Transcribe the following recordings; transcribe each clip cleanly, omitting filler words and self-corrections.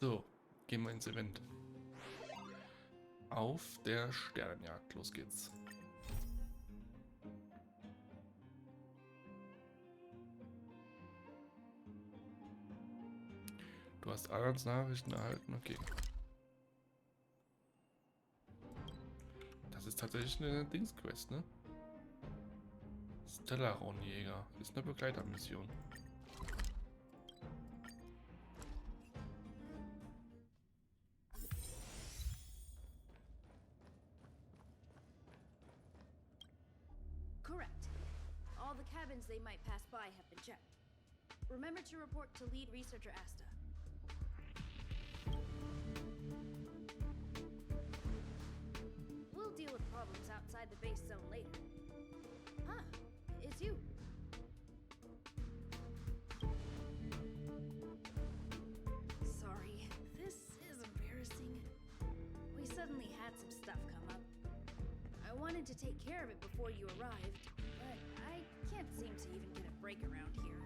So, gehen wir ins Event. Auf der Sternenjagd. Los geht's. Du hast Adams Nachrichten erhalten, okay. Das ist tatsächlich eine Dings-Quest, ne? Stellaron-Jäger. Ist eine Begleitermission. Correct. All the cabins they might pass by have been checked. Remember to report to lead researcher Asta. We'll deal with problems outside the base zone later. Huh, it's you. Sorry, this is embarrassing. We suddenly had some stuff come up. I wanted to take care of it before you arrived, but I can't seem to even get a break around here.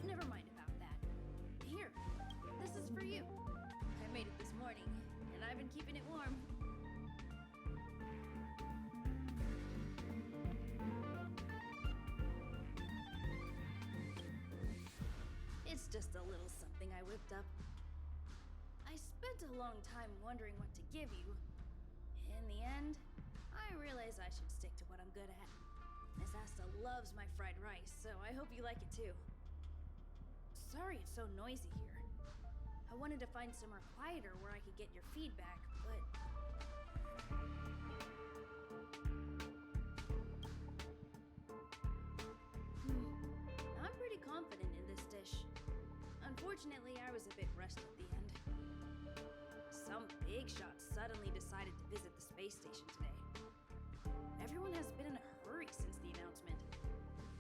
Never mind about that. Here, this is for you. I made it this morning, and I've been keeping it warm. It's just a little something I whipped up. I spent a long time wondering what to give you. In the end, I realized I should stick to what I'm good at. Miss Asta loves my fried rice, so I hope you like it too. Sorry it's so noisy here. I wanted to find somewhere quieter where I could get your feedback, but... I'm pretty confident in this dish. Unfortunately, I was a bit rushed at the end. Some big shot suddenly decided to visit the space station today. Everyone has been in a hurry since the announcement.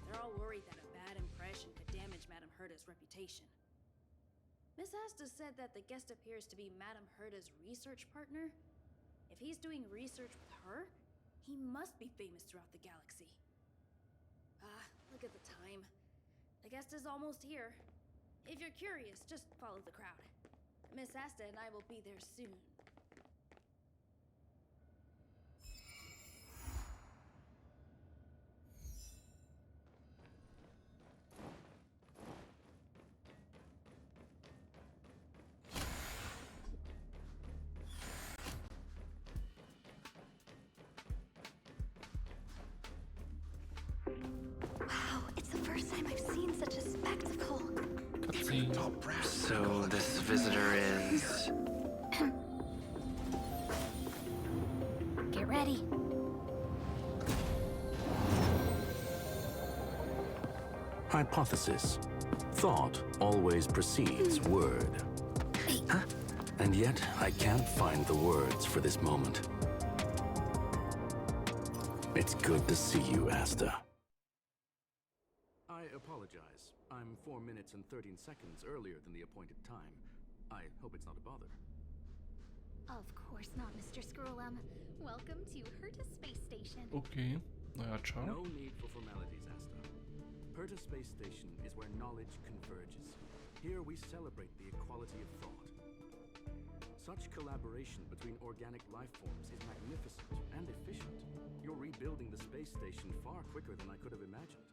They're all worried that a bad impression could damage Madame Herta's reputation. Miss Asta said that the guest appears to be Madame Herta's research partner. If he's doing research with her, he must be famous throughout the galaxy. Look at the time. The guest is almost here. If you're curious, just follow the crowd. Miss Asta and I will be there soon. Wow, it's the first time I've seen such a spectacle. So this visitor is... Get ready. Hypothesis. Thought always precedes word. Huh? And yet, I can't find the words for this moment. It's good to see you, Asta. I apologize. I'm 4 minutes and 13 seconds earlier than the appointed time. I hope it's not a bother. Of course not, Mr. Scrollum. Welcome to Herta Space Station. Okay, naja, ciao. No need for formalities, Asta. Herta Space Station is where knowledge converges. Here we celebrate the equality of thought. Such collaboration between organic life forms is magnificent and efficient. You're rebuilding the space station far quicker than I could have imagined.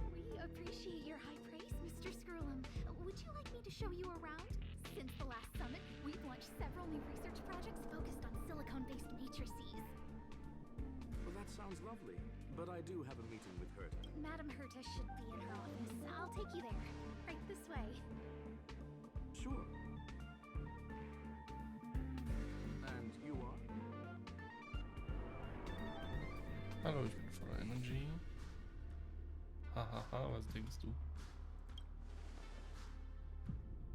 We appreciate your high praise, Mr. Scrollum. Would you like me to show you around? Since the last summit, we've launched several new research projects focused on silicone-based matrices. Well, that sounds lovely, but I do have a meeting with Herta. Madame Herta should be in her office. I'll take you there. Right this way. Sure. And you are? Hallo, ich bin VollerNrgy. Hahaha, was denkst du?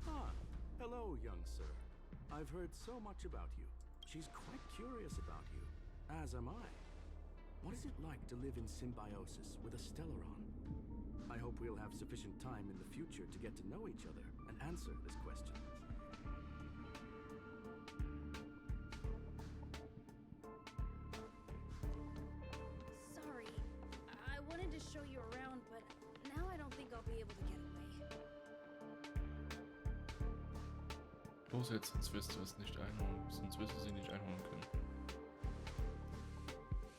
Ah, hello, young sir. I've heard so much about you. She's quite curious about you, as am I. What is it like to live in symbiosis with a Stellaron? I hope we'll have sufficient time in the future to get to know each other and answer this question. Sorry, I wanted to show you around, but now I don't think I'll be able to get away. Los jetzt, sonst wirst du es nicht einholen. Sonst wirst du sie nicht einholen können.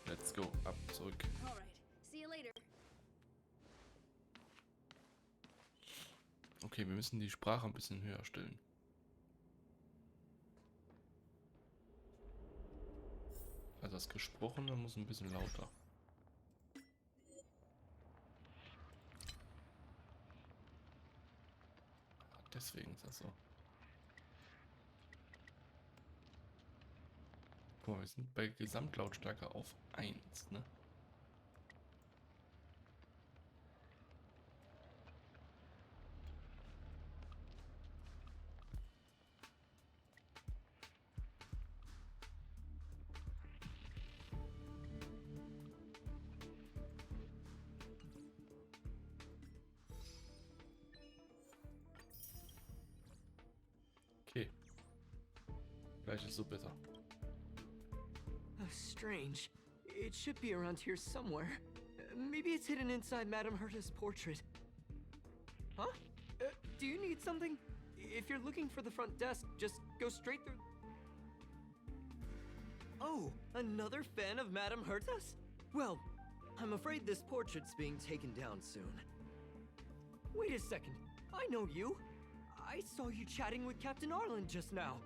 Let's go. Ab, zurück. Alright, see you later. Okay, wir müssen die Sprache ein bisschen höher stellen. Also das Gesprochene muss ein bisschen lauter. Deswegen ist das so. Guck mal, wir sind bei Gesamtlautstärke auf 1, ne? Okay. Gleich ist so besser. Oh, strange. It should be around here somewhere. Maybe it's hidden inside Madame Herta's portrait. Huh? Do you need something? If you're looking for the front desk, just go straight through. Oh, another fan of Madame Herta's? Well, I'm afraid this portrait's being taken down soon. Wait a second. I know you. I saw you chatting with Captain Arlen just now.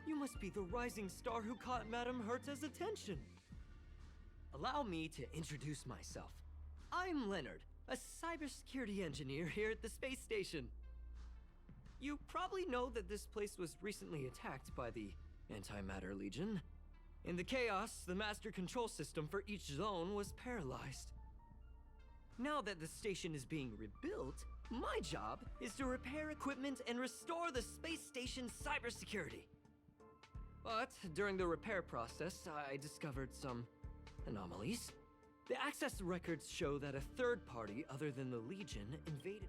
You must be the rising star who caught Madame Herta's attention. Allow me to introduce myself. I'm Leonard, a cybersecurity engineer here at the space station. You probably know that this place was recently attacked by the Antimatter Legion. In the chaos, the master control system for each zone was paralyzed. Now that the station is being rebuilt, my job is to repair equipment and restore the space station's cybersecurity. But during the repair process, I discovered some anomalies. The access records show that a third party other than the Legion invaded.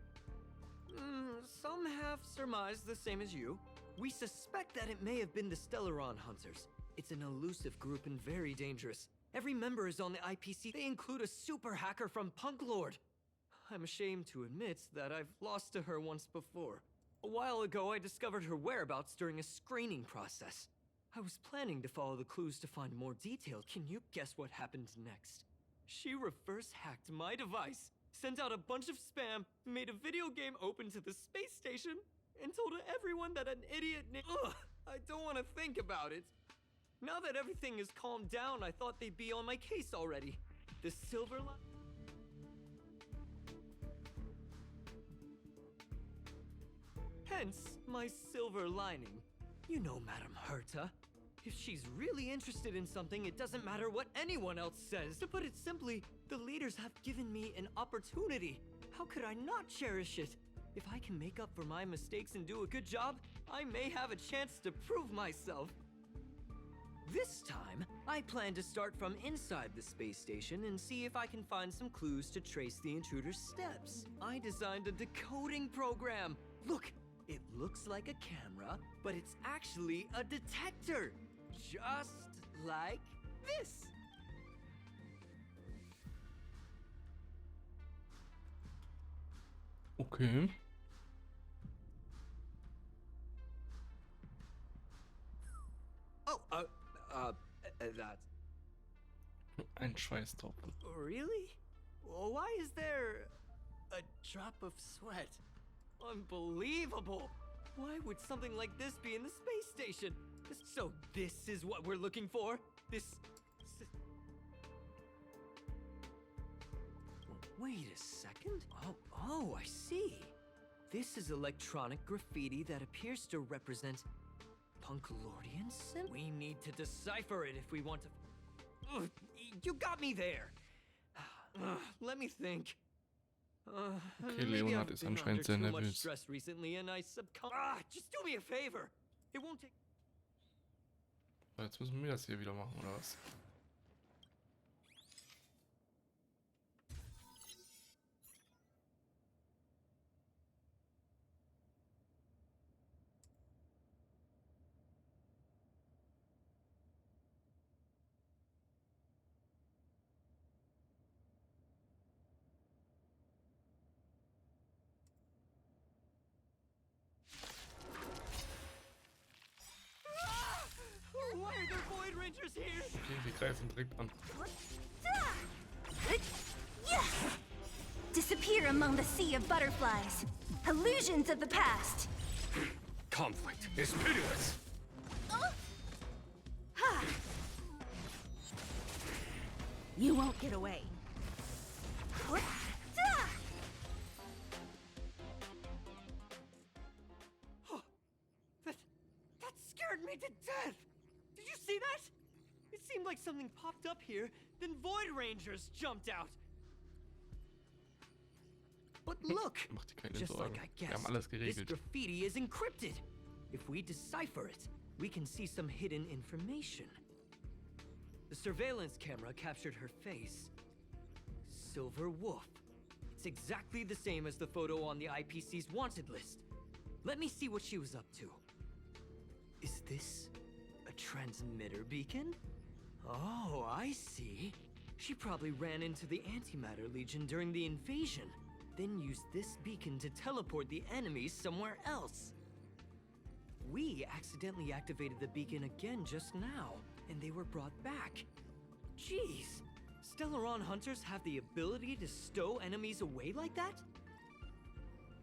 Some have surmised the same as you. We suspect that it may have been the Stellaron Hunters. It's an elusive group and very dangerous. Every member is on the IPC. They include a super hacker from Punklorde. I'm ashamed to admit that I've lost to her once before. A while ago, I discovered her whereabouts during a screening process. I was planning to follow the clues to find more detail. Can you guess what happened next? She reverse hacked my device, sent out a bunch of spam, made a video game open to the space station, and told everyone that an idiot Ugh! I don't want to think about it. Now that everything is calmed down, I thought they'd be on my case already. The silver line. Hence, my silver lining. You know Madame Herta. If she's really interested in something, it doesn't matter what anyone else says. To put it simply, the leaders have given me an opportunity. How could I not cherish it? If I can make up for my mistakes and do a good job, I may have a chance to prove myself. This time, I plan to start from inside the space station and see if I can find some clues to trace the intruder's steps. I designed a decoding program. Look, it looks like a camera, but it's actually a detector. Just like this. Okay. Oh, that. Ein Schweißtropfen. Really? Well, why is there a drop of sweat? Unbelievable! Why would something like this be in the space station? So this is what we're looking for? Wait a second. Oh, I see. This is electronic graffiti that appears to represent Punklordian symbol. We need to decipher it if we want to. Ugh, you got me there. Let me think. Okay, Leonard ist anscheinend sehr nervös. Stress recently and I just do me a favor. It won't take. Jetzt müssen wir das hier wieder machen, oder was? Hunters here! Okay, wir greifen direkt an. Disappear among the sea of butterflies. Illusions of the past. Conflict is pitiless. You won't get away. That scared me to death! Did you see that? It seemed like something popped up here, then Void Rangers jumped out. But look, Mach dir keine just Sorgen. like I Wir guessed, haben alles this geregelt. graffiti is encrypted. If we decipher it, we can see some hidden information. The surveillance camera captured her face. Silver Wolf. It's exactly the same as the photo on the IPC's wanted list. Let me see what she was up to. Is this a transmitter beacon? Oh, I see. She probably ran into the Antimatter Legion during the invasion, then used this beacon to teleport the enemies somewhere else. We accidentally activated the beacon again just now, and they were brought back. Jeez, Stellaron hunters have the ability to stow enemies away like that?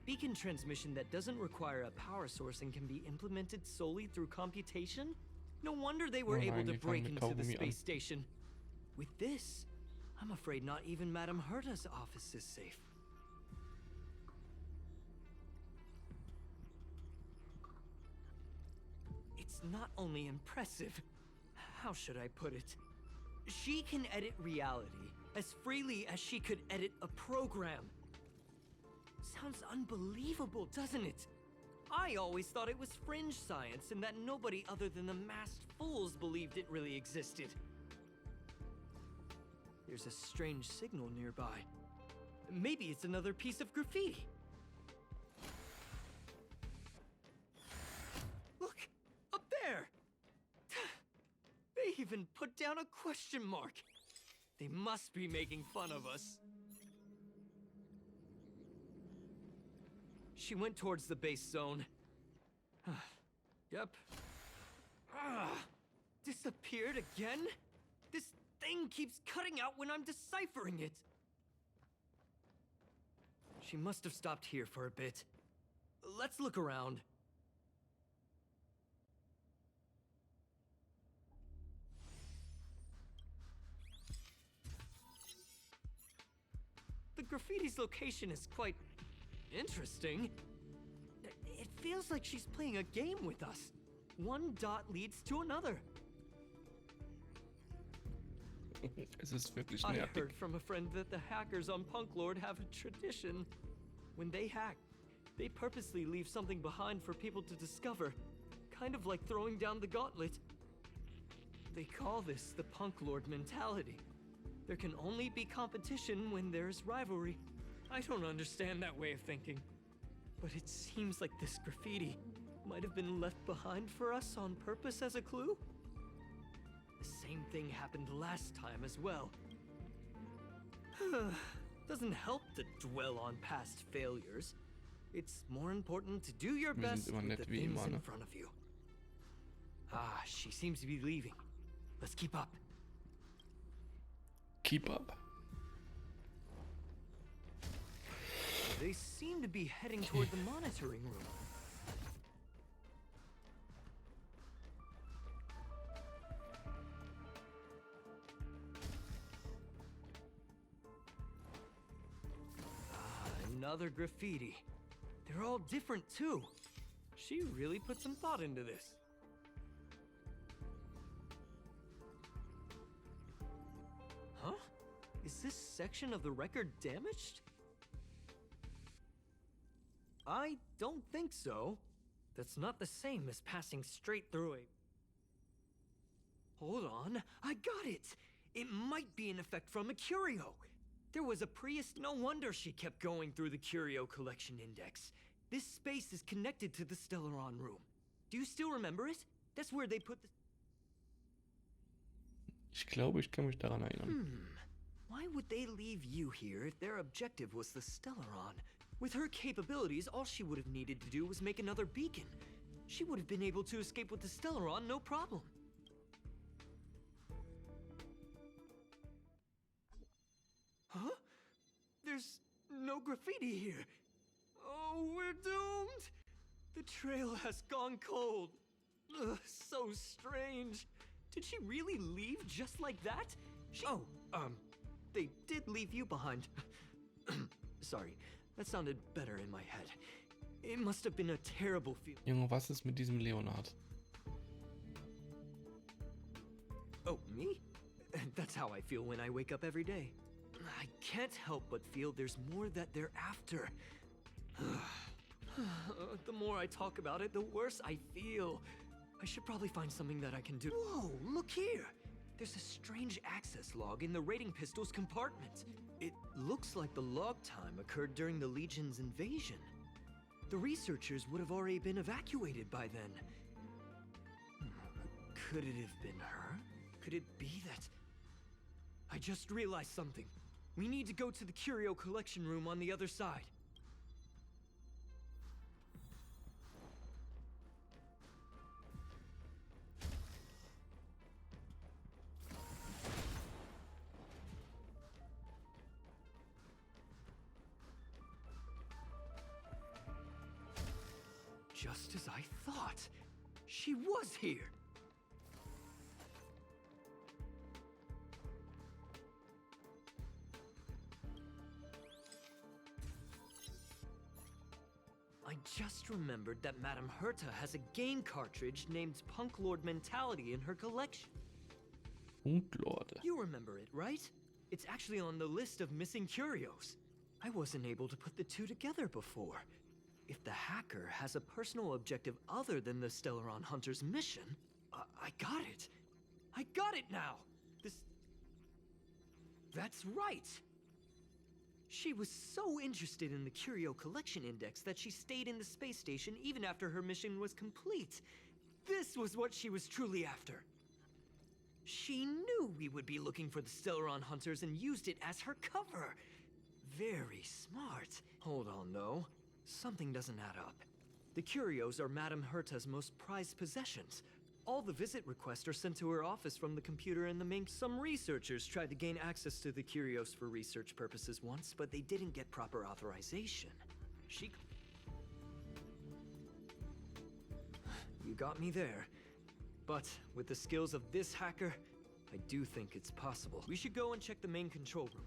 Beacon transmission that doesn't require a power source and can be implemented solely through computation? No wonder they were Oh able nein, to die fangen break mit into the Kaugummi an. space station. With this, I'm afraid not even Madame Herta's office is safe. It's not only impressive, how should I put it? She can edit reality as freely as she could edit a program. Sounds unbelievable, doesn't it? I always thought it was fringe science and that nobody other than the masked fools believed it really existed. There's a strange signal nearby. Maybe it's another piece of graffiti. Look, up there! They even put down a question mark. They must be making fun of us. She went towards the base zone. Yep. Disappeared again? This thing keeps cutting out when I'm deciphering it. She must have stopped here for a bit. Let's look around. The graffiti's location is quite interesting. It feels like she's playing a game with us. One dot leads to another. Es ist wirklich I nervig. heard from a friend that the hackers on Punklorde have a tradition. When they hack, they purposely leave something behind for people to discover. Kind of like throwing down the gauntlet. They call this the Punklorde mentality. There can only be competition when there's rivalry. I don't understand that way of thinking. But it seems like this graffiti might have been left behind for us on purpose as a clue. The same thing happened last time as well. Doesn't help to dwell on past failures. It's more important to do your Wir sind best immer with nett the wie things immer, in ne? front of you. Ah, she seems to be leaving. Let's keep up. Keep up. They seem to be heading toward the monitoring room. Another graffiti. They're all different too. She really put some thought into this. Huh? Is this section of the record damaged? I don't think so. That's not the same as passing straight through a... Hold on, I got it! It might be an effect from a curio. There was a priest, no wonder she kept going through the curio collection index. This space is connected to the Stellaron room. Do you still remember it? That's where they put the... Ich glaube, ich kann mich daran erinnern. Why would they leave you here if their objective was the Stellaron? With her capabilities, all she would have needed to do was make another beacon. She would have been able to escape with the Stellaron, no problem. There's no graffiti here. Oh, we're doomed! The trail has gone cold. Ugh, so strange. Did she really leave just like that? They did leave you behind. Sorry, that sounded better in my head. It must have been a terrible feeling. Junge, was ist mit diesem Leonard? Oh, me? That's how I feel when I wake up every day. I can't help but feel there's more that they're after. The more I talk about it, the worse I feel. I should probably find something that I can do. Whoa, look here! There's a strange access log in the raiding pistol's compartment. It looks like the log time occurred during the Legion's invasion. The researchers would have already been evacuated by then. Could it have been her? Could it be that... I just realized something. We need to go to the curio collection room on the other side. Just as I thought. She was here. I just remembered that Madame Herta has a game cartridge named Punklorde Mentality in her collection. Punklorde. You remember it, right? It's actually on the list of missing curios. I wasn't able to put the two together before. If the hacker has a personal objective other than the Stellaron Hunter's mission, I got it. I got it now! That's right! She was so interested in the Curio Collection Index that she stayed in the space station even after her mission was complete. This was what she was truly after. She knew we would be looking for the Stellaron Hunters and used it as her cover. Very smart. Hold on, though. Something doesn't add up. The curios are Madame Herta's most prized possessions. All the visit requests are sent to her office from the computer in the main. Some researchers tried to gain access to the curios for research purposes once, but they didn't get proper authorization. You got me there. But with the skills of this hacker, I do think it's possible. We should go and check the main control room.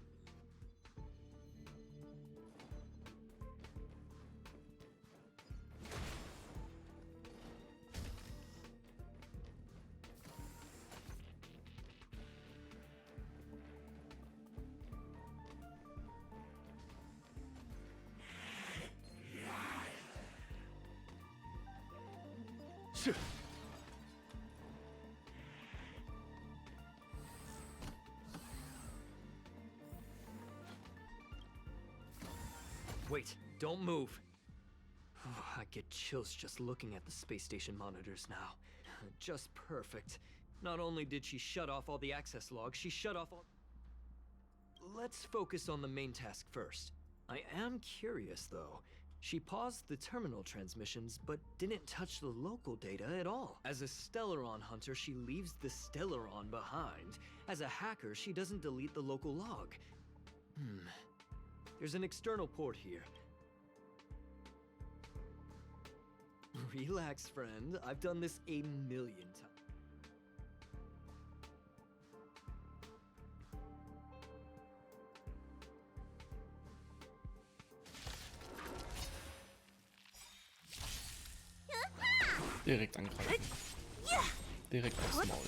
Wait, don't move. I get chills just looking at the space station monitors now. Just perfect. Not only did she shut off all the access logs, she shut off all... Let's focus on the main task first. I am curious, though. She paused the terminal transmissions, but didn't touch the local data at all. As a Stellaron hunter, she leaves the Stellaron behind. As a hacker, she doesn't delete the local log. There's an external port here. Relax, friend. I've done this 1,000,000 times. Direkt angreifen. Direkt aufs Maul.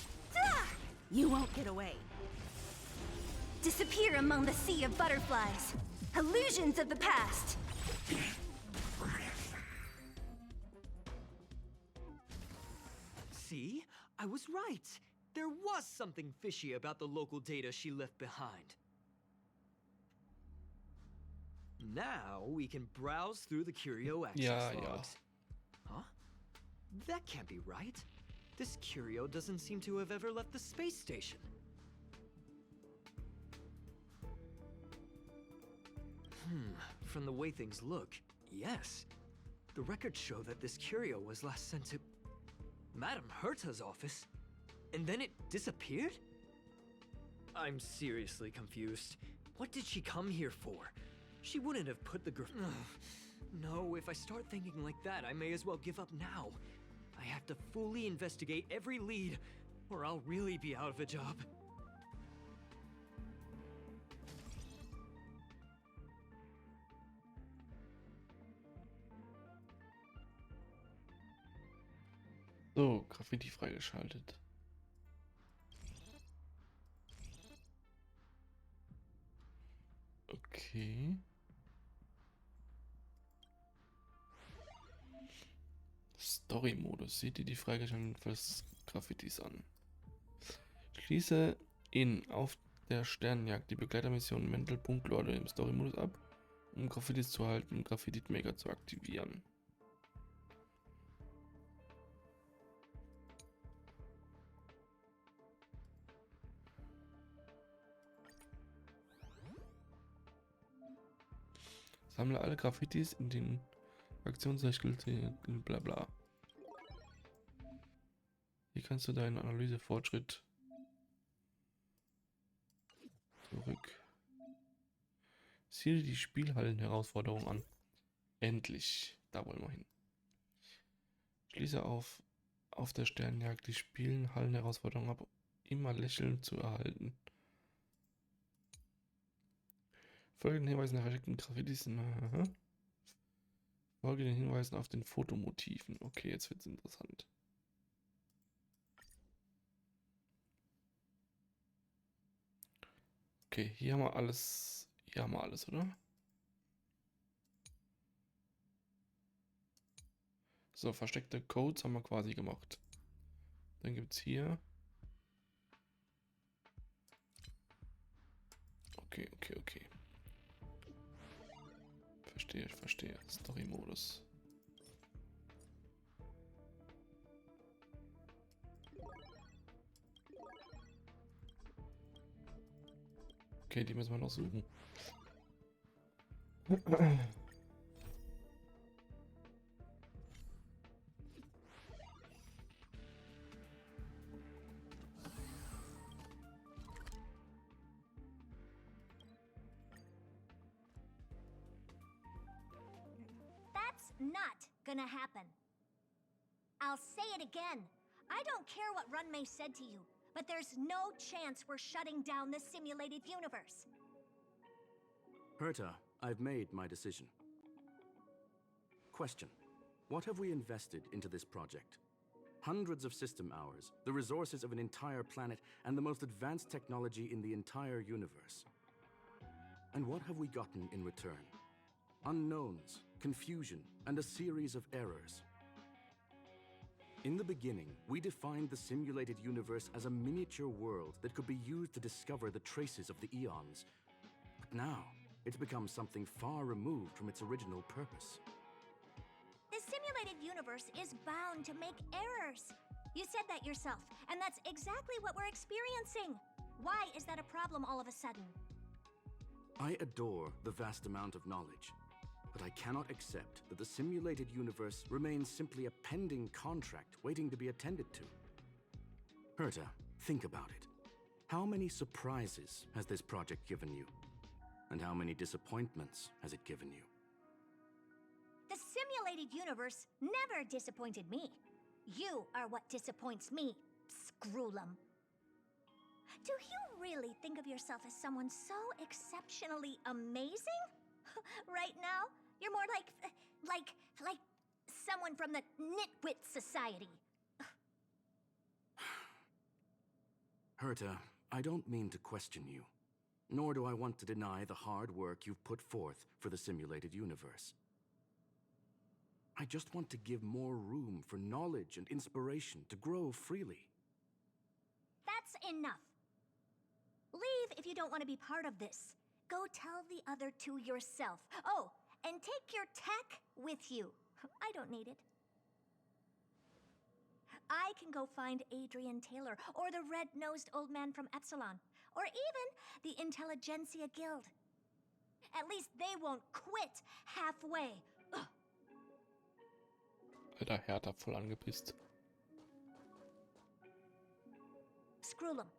You won't get away. Disappear among the sea of butterflies. Illusions of the past. See? I was right. There was something fishy about the local data she left behind. Now we can browse through the curio access logs. Huh? That can't be right. This curio doesn't seem to have ever left the space station. From the way things look, yes. The records show that this curio was last sent to Madame Herta's office, and then it disappeared? I'm seriously confused. What did she come here for? She wouldn't have put the No, if I start thinking like that, I may as well give up now. I have to fully investigate every lead, or I'll really be out of a job. So, Graffiti freigeschaltet. Okay. Story-Modus. Seht ihr die freigeschalteten Graffitis an? Schließe auf der Sternenjagd die Begleitermission Punklorde im Story-Modus ab, um Graffitis zu halten und Graffiti-Maker zu aktivieren. Sammle alle Graffitis in den Aktionscycle, bla bla. Hier kannst du deinen Analysefortschritt zurück. Ziele die Spielhallen-Herausforderung an. Endlich. Da wollen wir hin. Schließe auf der Sternenjagd die Spielhallen-Herausforderung ab, immer lächelnd zu erhalten. Folge den Hinweisen nach versteckten Graffitis. Folge den Hinweisen auf den Fotomotiven. Okay, jetzt wird's interessant. Okay, hier haben wir alles. Hier haben wir alles, oder? So, versteckte Codes haben wir quasi gemacht. Dann gibt es hier. Okay. Verstehe. Story-Modus. Okay, die müssen wir noch suchen. That's not gonna happen. I'll say it again. I don't care what Runmei said to you, but there's no chance we're shutting down the simulated universe. Herta, I've made my decision. Question. What have we invested into this project? Hundreds of system hours, the resources of an entire planet, and the most advanced technology in the entire universe. And what have we gotten in return? Unknowns, confusion, and a series of errors. In the beginning, we defined the simulated universe as a miniature world that could be used to discover the traces of the eons. But now, it's become something far removed from its original purpose. The simulated universe is bound to make errors. You said that yourself, and that's exactly what we're experiencing. Why is that a problem all of a sudden? I adore the vast amount of knowledge, but I cannot accept that the simulated universe remains simply a pending contract waiting to be attended to. Herta, think about it. How many surprises has this project given you? And how many disappointments has it given you? The simulated universe never disappointed me. You are what disappoints me, Scroolum. Do you really think of yourself as someone so exceptionally amazing? Right now, you're more like someone from the Nitwit Society. Herta, I don't mean to question you, nor do I want to deny the hard work you've put forth for the simulated universe. I just want to give more room for knowledge and inspiration to grow freely. That's enough. Leave if you don't want to be part of this. Go tell the other two yourself. Oh, and take your tech with you. I don't need it. I can go find Adrian Taylor, or the red-nosed old man from Epsilon, or even the Intelligentsia Guild. At least they won't quit halfway. Ugh. Alter, Hertha voll angepisst. Scroolum,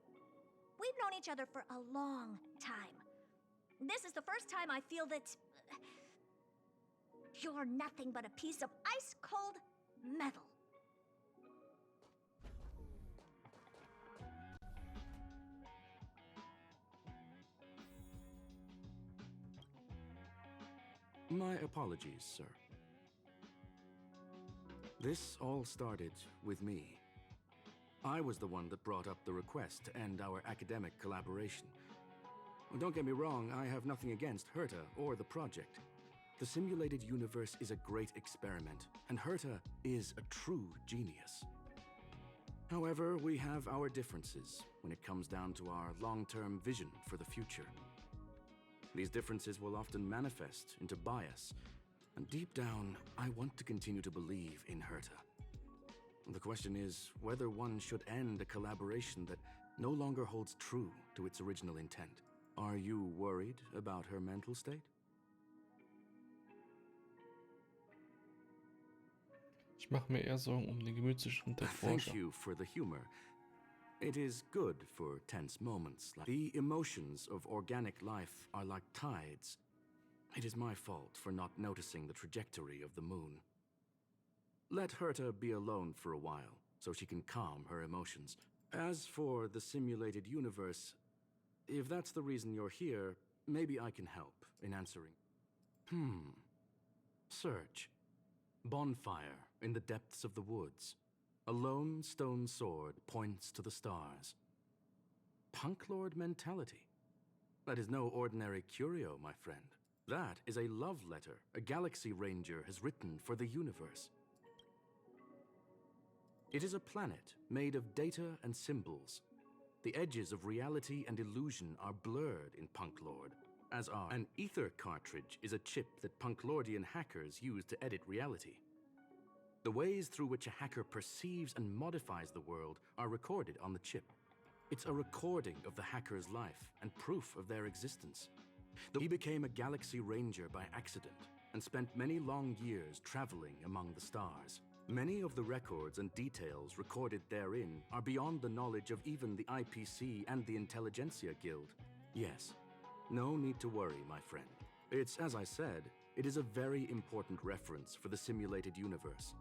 we've known each other for a long time. This is the first time I feel that You're nothing but a piece of ice-cold metal. My apologies, sir. This all started with me. I was the one that brought up the request to end our academic collaboration. Don't get me wrong, I have nothing against Herta or the project. The simulated universe is a great experiment, and Herta is a true genius. However, we have our differences when it comes down to our long-term vision for the future. These differences will often manifest into bias, and deep down, I want to continue to believe in Herta. The question is whether one should end a collaboration that no longer holds true to its original intent. Are you worried about her mental state? Ich mache mir eher Sorgen um den Gemütszustand der Thank Forscher. you for the humor. It is good for tense moments. The emotions of organic life are like tides. It is my fault for not noticing the trajectory of the moon. Let Herta be alone for a while, so she can calm her emotions. As for the simulated universe, if that's the reason you're here, maybe I can help in answering. Search. Bonfire in the depths of the woods. A lone stone sword points to the stars. Punklorde mentality. That is no ordinary curio, my friend. That is a love letter a Galaxy Ranger has written for the universe. It is a planet made of data and symbols. The edges of reality and illusion are blurred in Punklorde, as are. An ether cartridge is a chip that Punklordian hackers use to edit reality. The ways through which a hacker perceives and modifies the world are recorded on the chip. It's a recording of the hacker's life and proof of their existence. He became a Galaxy Ranger by accident and spent many long years traveling among the stars. Many of the records and details recorded therein are beyond the knowledge of even the IPC and the Intelligentsia Guild. Yes, no need to worry, my friend. It's, as I said, it is a very important reference for the simulated universe.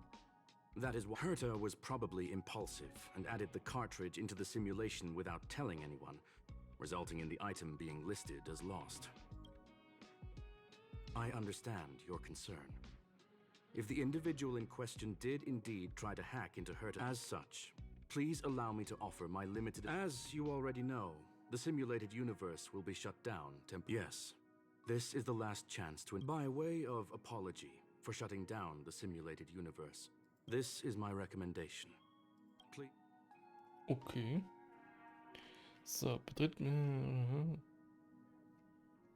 That is why Herta was probably impulsive and added the cartridge into the simulation without telling anyone, resulting in the item being listed as lost. I understand your concern. If the individual in question did indeed try to hack into Herta as such, please allow me to offer my limited... As you already know, the simulated universe will be shut down Yes, this is the last chance to... By way of apology for shutting down the simulated universe, this is my recommendation. Please... Okay. So, betritt...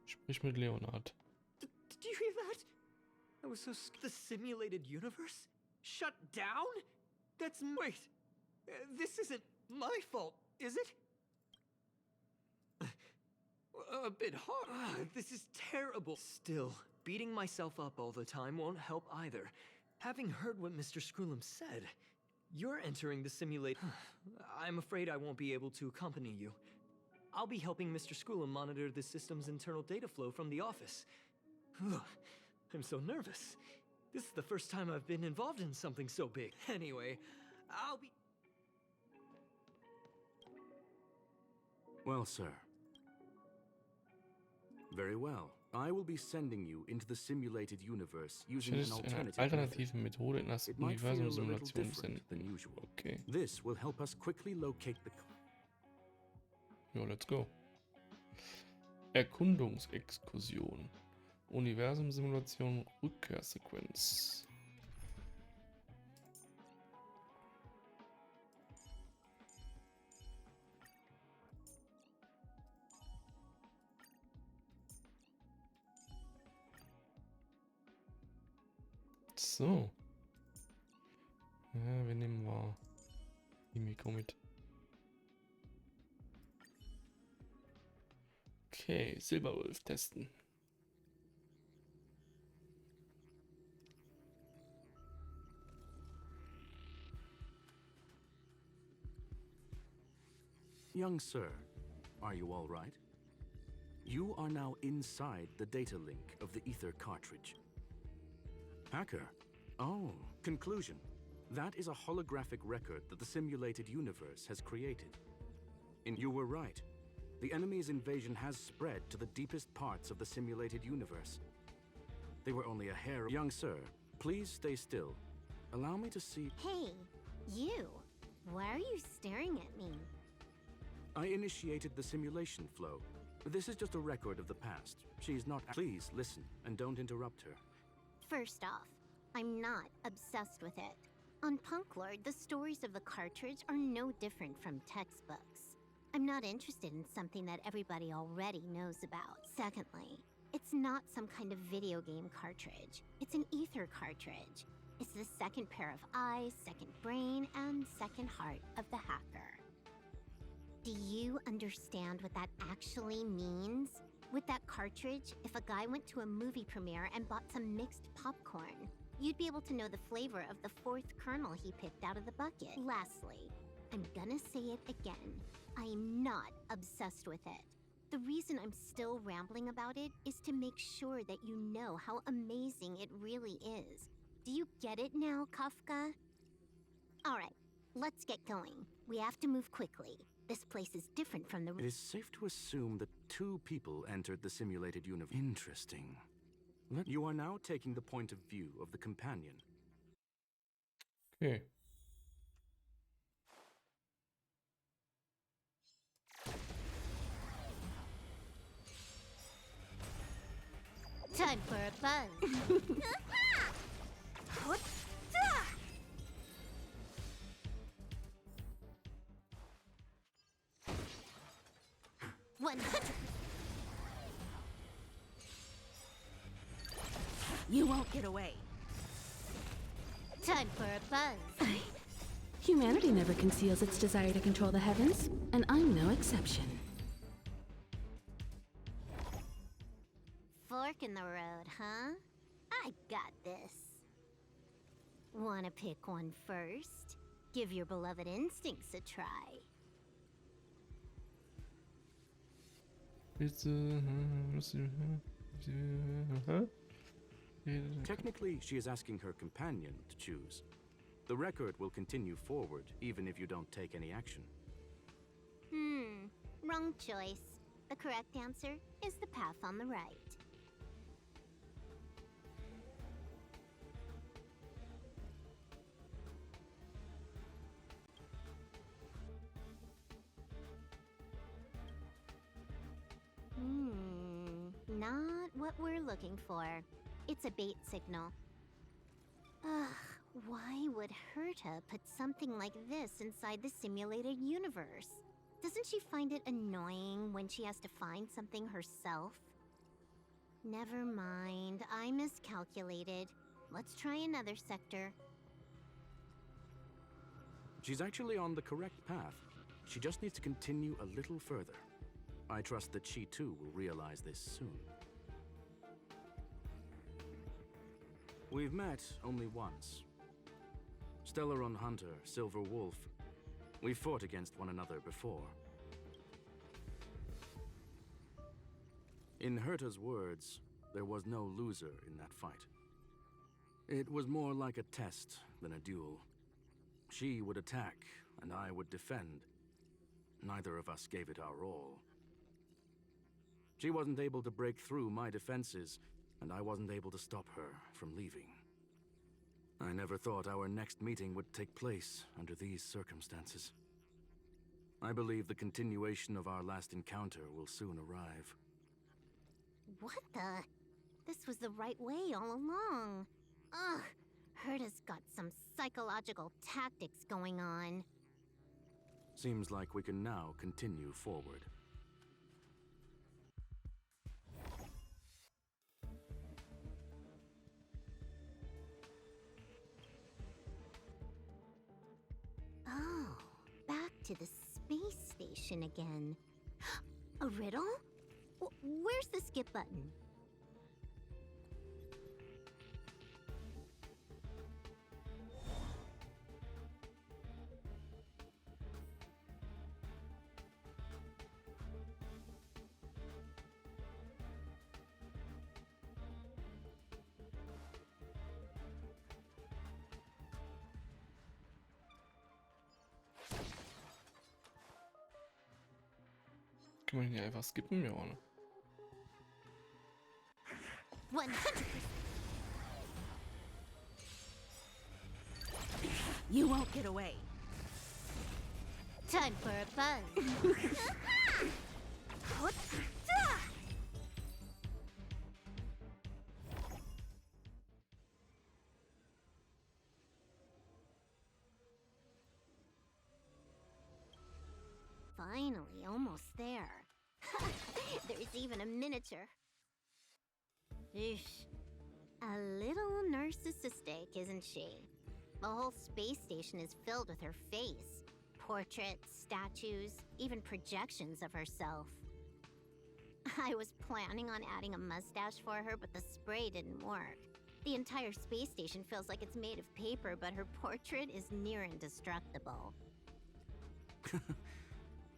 Sprich mit Leonard. Did you hear that? I was so the simulated universe? Shut down? That's... Wait. This isn't my fault, is it? A bit hard. This is terrible. Still, beating myself up all the time won't help either. Having heard what Mr. Scroolum said, you're entering the simulate... I'm afraid I won't be able to accompany you. I'll be helping Mr. Scroolum monitor the system's internal data flow from the office. I'm so nervous. This is the first time I've been involved in something so big. Anyway, I'll be... Well, sir. Very well. I will be sending you into the simulated universe using an Ist eine alternative alternative method. Methode in das It might feel a little Universum-Simulation different than senden. usual. Okay. This will help us quickly locate the... Ja, let's go. Erkundungsexkursion. Universum-Simulation Rückkehrsequenz. So. Ja, wir nehmen mal die Mikro mit. Okay, Silberwolf testen. Young sir, are you all right? You are now inside the data link of the Ether cartridge. Hacker. Oh, conclusion. That is a holographic record that the simulated universe has created. And you were right. The enemy's invasion has spread to the deepest parts of the simulated universe. They were only a hair. Young sir, please stay still. Allow me to see. Hey, you. Why are you staring at me? I initiated the simulation flow. This is just a record of the past. She's not. Please listen and don't interrupt her. First off, I'm not obsessed with it. On Punklorde, the stories of the cartridge are no different from textbooks. I'm not interested in something that everybody already knows about. Secondly, it's not some kind of video game cartridge. It's an ether cartridge. It's the second pair of eyes, second brain, and second heart of the hacker. Do you understand what that actually means? With that cartridge, if a guy went to a movie premiere and bought some mixed popcorn, you'd be able to know the flavor of the fourth kernel he picked out of the bucket. Lastly, I'm gonna say it again. I am not obsessed with it. The reason I'm still rambling about it is to make sure that you know how amazing it really is. Do you get it now, Kafka? Alright, let's get going. We have to move quickly. This place is different from the... It is safe to assume that 2 people entered the simulated universe. Interesting. You are now taking the point of view of the companion. Okay. Time for a buzz. You won't get away. Time for a buzz. Humanity never conceals its desire to control the heavens, and I'm no exception. Fork in the road, huh? I got this. Wanna pick one first? Give your beloved instincts a try. Technically, she is asking her companion to choose. The record will continue forward, even if you don't take any action. Wrong choice. The correct answer is the path on the right. Not what we're looking for. It's a bait signal. Ugh, why would Herta put something like this inside the simulated universe? Doesn't she find it annoying when she has to find something herself? Never mind, I miscalculated. Let's try another sector. She's actually on the correct path. She just needs to continue a little further. I trust that she too will realize this soon. We've met only once. Stellaron Hunter, Silver Wolf. We've fought against one another before. In Herta's words, there was no loser in that fight. It was more like a test than a duel. She would attack, and I would defend. Neither of us gave it our all. She wasn't able to break through my defenses, and I wasn't able to stop her from leaving. I never thought our next meeting would take place under these circumstances. I believe the continuation of our last encounter will soon arrive. What the? This was the right way all along. Ugh, Herta's got some psychological tactics going on. Seems like we can now continue forward. Oh, back to the space station again. A riddle? Where's the skip button? Kann man hier einfach skippen? Ja, ne? 100%. You won't get away. Time for a buzz. Finally, almost there. There's even a miniature. Eesh. A little narcissistic, isn't she? The whole space station is filled with her face. Portraits, statues, even projections of herself. I was planning on adding a mustache for her, but the spray didn't work. The entire space station feels like it's made of paper, but her portrait is near indestructible.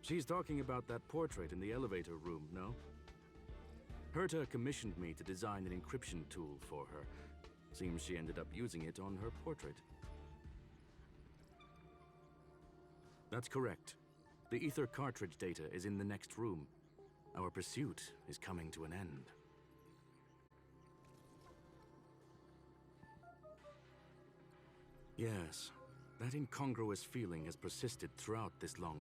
She's talking about that portrait in the elevator room, no? Herta commissioned me to design an encryption tool for her. Seems she ended up using it on her portrait. That's correct. The ether cartridge data is in the next room. Our pursuit is coming to an end. Yes, that incongruous feeling has persisted throughout this long